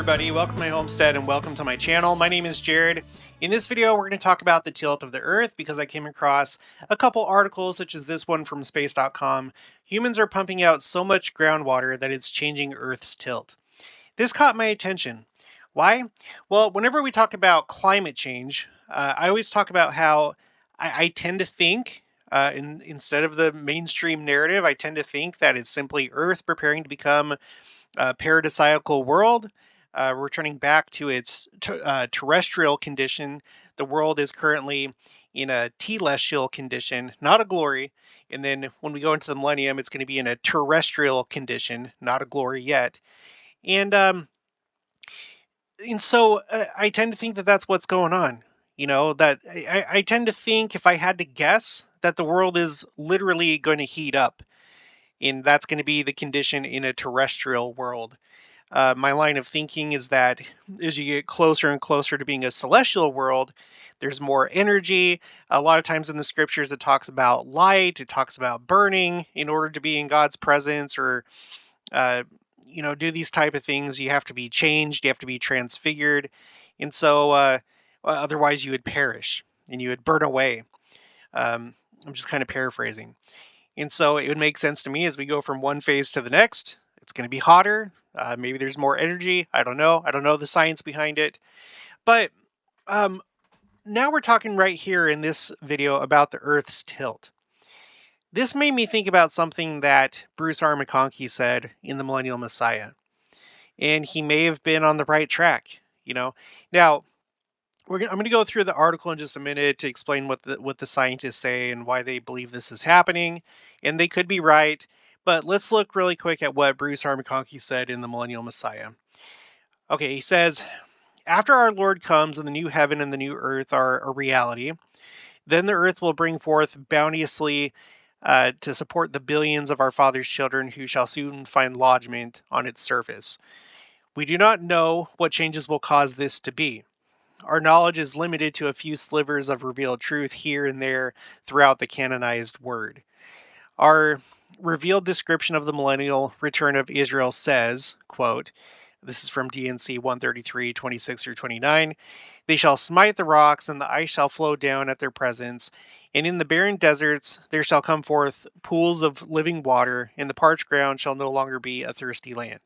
everybody, welcome to my homestead and welcome to my channel. My name is Jared. In this video, we're going to talk about the tilt of the Earth because I came across a couple articles such as this one from space.com. Humans are pumping out so much groundwater that it's changing Earth's tilt. This caught my attention. Why? Well, whenever we talk about climate change, I always talk about how I tend to think, instead of the mainstream narrative, I tend to think that it's simply Earth preparing to become paradisiacal world, returning back to its terrestrial condition. The world is currently in a telestial condition, not a glory. And then when we go into the millennium, it's going to be in a terrestrial condition, not a glory yet. And so I tend to think that that's what's going on. You know, that I tend to think, if I had to guess, that the world is literally going to heat up. And that's going to be the condition in a terrestrial world. My line of thinking is that as you get closer and closer to being a celestial world, there's more energy. A lot of times in the scriptures, it talks about light, it talks about burning in order to be in God's presence, or, do these type of things. You have to be changed, you have to be transfigured. And so otherwise you would perish and you would burn away. I'm just kind of paraphrasing. And so it would make sense to me as we go from one phase to the next. It's going to be hotter. Maybe there's more energy. I don't know. I don't know the science behind it. But now we're talking right here in this video about the Earth's tilt. This made me think about something that Bruce R. McConkie said in The Millennial Messiah. And he may have been on the right track, Now, I'm going to go through the article in just a minute to explain what the scientists say and why they believe this is happening. And they could be right. But let's look really quick at what Bruce R. McConkie said in The Millennial Messiah. Okay, he says, after our Lord comes and the new heaven and the new earth are a reality, then the earth will bring forth bounteously to support the billions of our Father's children who shall soon find lodgment on its surface. We do not know what changes will cause this to be. Our knowledge is limited to a few slivers of revealed truth here and there throughout the canonized word. Our revealed description of the millennial return of Israel says, quote, this is from DNC 133, 26 through 29, they shall smite the rocks, and the ice shall flow down at their presence, and in the barren deserts there shall come forth pools of living water, and the parched ground shall no longer be a thirsty land.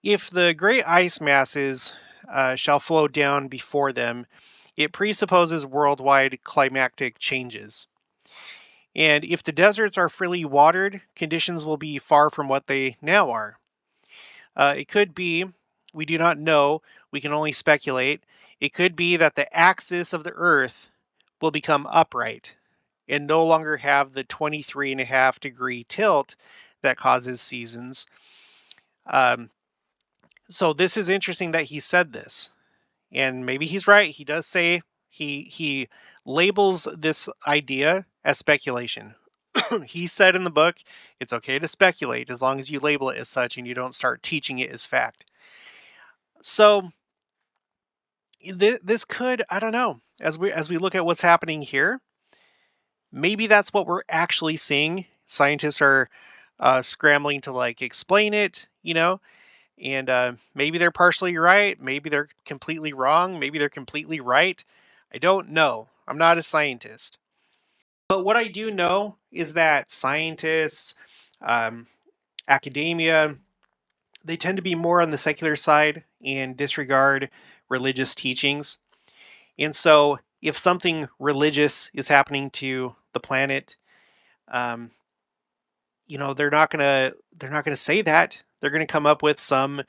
If the great ice masses shall flow down before them, it presupposes worldwide climatic changes. And if the deserts are freely watered, conditions will be far from what they now are. It could be, we do not know, we can only speculate, it could be that the axis of the Earth will become upright and no longer have the 23.5 degree tilt that causes seasons. So this is interesting that he said this. And maybe he's right. He does say he labels this idea as speculation. He said in the book, it's okay to speculate as long as you label it as such and you don't start teaching it as fact. So this could, I don't know, as we look at what's happening here, maybe that's what we're actually seeing. Scientists are scrambling to explain it, and maybe they're partially right. Maybe they're completely wrong. Maybe they're completely right. I don't know. I'm not a scientist. But what I do know is that scientists, academia, they tend to be more on the secular side and disregard religious teachings. And so if something religious is happening to the planet, they're not gonna say that. They're gonna come up with some,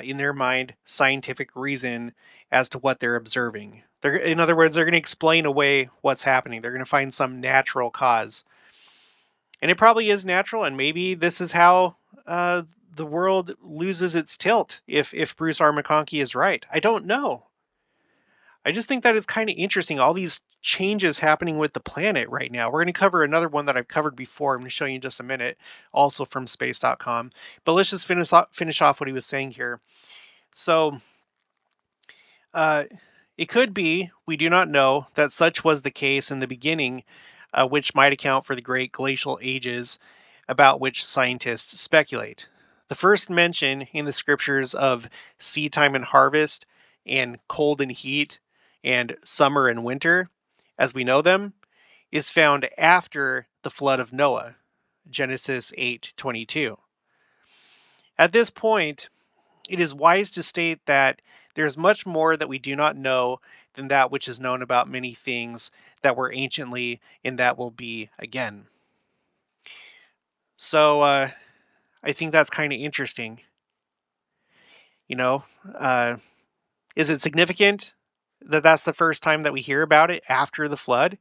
in their mind, scientific reason as to what they're observing. In other words, they're going to explain away what's happening. They're going to find some natural cause. And it probably is natural, and maybe this is how the world loses its tilt if Bruce R. McConkie is right. I don't know. I just think that it's kind of interesting, all these changes happening with the planet right now. We're going to cover another one that I've covered before. I'm going to show you in just a minute, also from space.com. But let's just finish off what he was saying here. So it could be, we do not know, that such was the case in the beginning, which might account for the great glacial ages about which scientists speculate. The first mention in the scriptures of seed time and harvest, and cold and heat, and summer and winter, as we know them, is found after the flood of Noah, Genesis 8:22. At this point, it is wise to state that there is much more that we do not know than that which is known about many things that were anciently and that will be again. So I think that's kind of interesting. You know, uh, is it significant that that's the first time that we hear about it after the flood?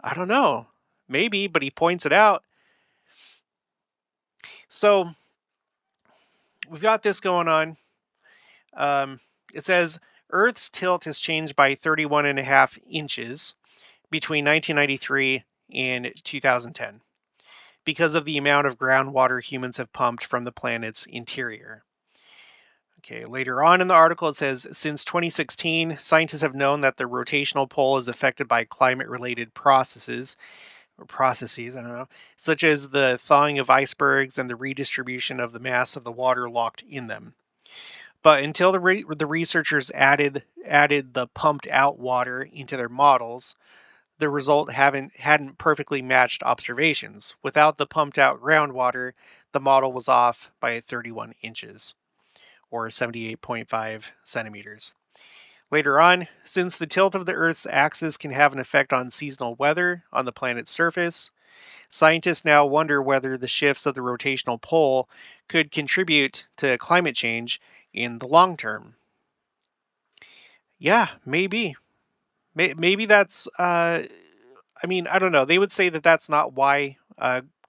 I don't know. Maybe, but he points it out. So we've got this going on. It says Earth's tilt has changed by 31.5 inches between 1993 and 2010 because of the amount of groundwater humans have pumped from the planet's interior. Okay, later on in the article, it says, since 2016, scientists have known that the rotational pole is affected by climate-related processes, I don't know, such as the thawing of icebergs and the redistribution of the mass of the water locked in them. But until the researchers added the pumped out water into their models, the result hadn't perfectly matched observations. Without the pumped out groundwater, the model was off by 31 inches, or 78.5 centimeters. Later on, since the tilt of the Earth's axis can have an effect on seasonal weather on the planet's surface, scientists now wonder whether the shifts of the rotational pole could contribute to climate change in the long term. Yeah, maybe. Maybe that's, I don't know. They would say that that's not why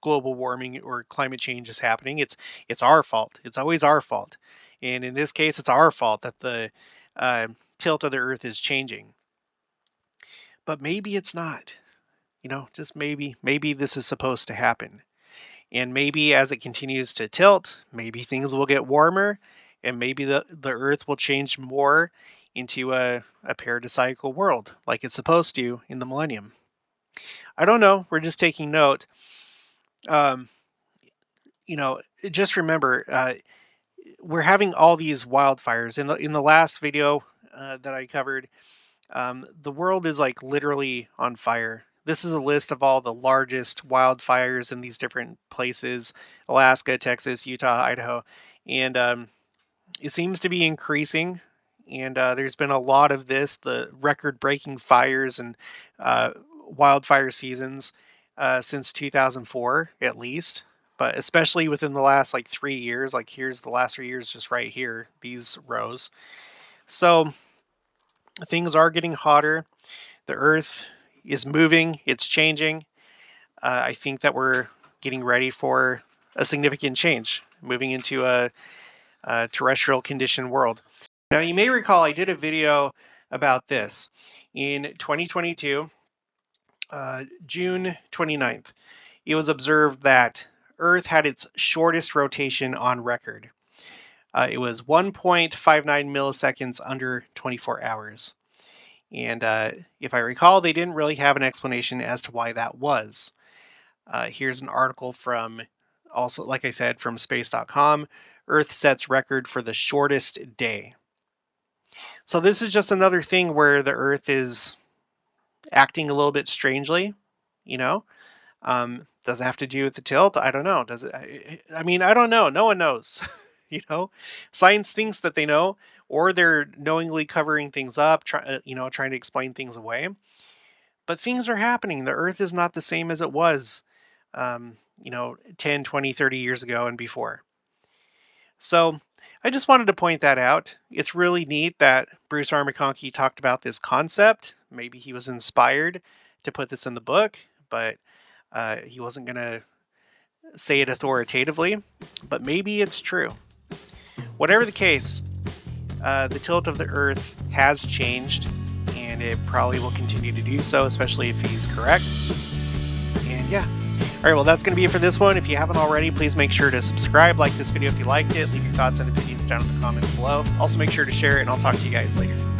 global warming or climate change is happening. It's our fault. It's always our fault. And in this case, it's our fault that the tilt of the Earth is changing. But maybe it's not. Just maybe. Maybe this is supposed to happen. And maybe as it continues to tilt, maybe things will get warmer, and maybe the Earth will change more into a paradisiacal world like it's supposed to in the millennium. I don't know. We're just taking note. Just remember, we're having all these wildfires. In the last video that I covered, the world is like literally on fire. This is a list of all the largest wildfires in these different places: Alaska, Texas, Utah, Idaho, and it seems to be increasing. And there's been a lot of the record-breaking fires and wildfire seasons since 2004, at least. But especially within the last 3 years, here's the last 3 years just right here, these rows. So things are getting hotter. The Earth is moving. It's changing. I think that we're getting ready for a significant change, moving into a terrestrial conditioned world. Now, you may recall I did a video about this in 2022, June 29th. It was observed that Earth had its shortest rotation on record. It was 1.59 milliseconds under 24 hours. And if I recall, they didn't really have an explanation as to why that was. Here's an article from, also, like I said, from space.com. Earth sets record for the shortest day. So this is just another thing where the Earth is acting a little bit strangely, Does it have to do with the tilt? I don't know. Does it? I don't know. No one knows. Science thinks that they know, or they're knowingly covering things up, trying to explain things away. But things are happening. The Earth is not the same as it was, 10, 20, 30 years ago and before. So I just wanted to point that out. It's really neat that Bruce R. McConkie talked about this concept. Maybe he was inspired to put this in the book, but he wasn't going to say it authoritatively. But maybe it's true. Whatever the case, the tilt of the Earth has changed, and it probably will continue to do so, especially if he's correct. And yeah. All right, well, that's going to be it for this one. If you haven't already, please make sure to subscribe, like this video if you liked it, leave your thoughts and opinions down in the comments below. Also, make sure to share it, and I'll talk to you guys later.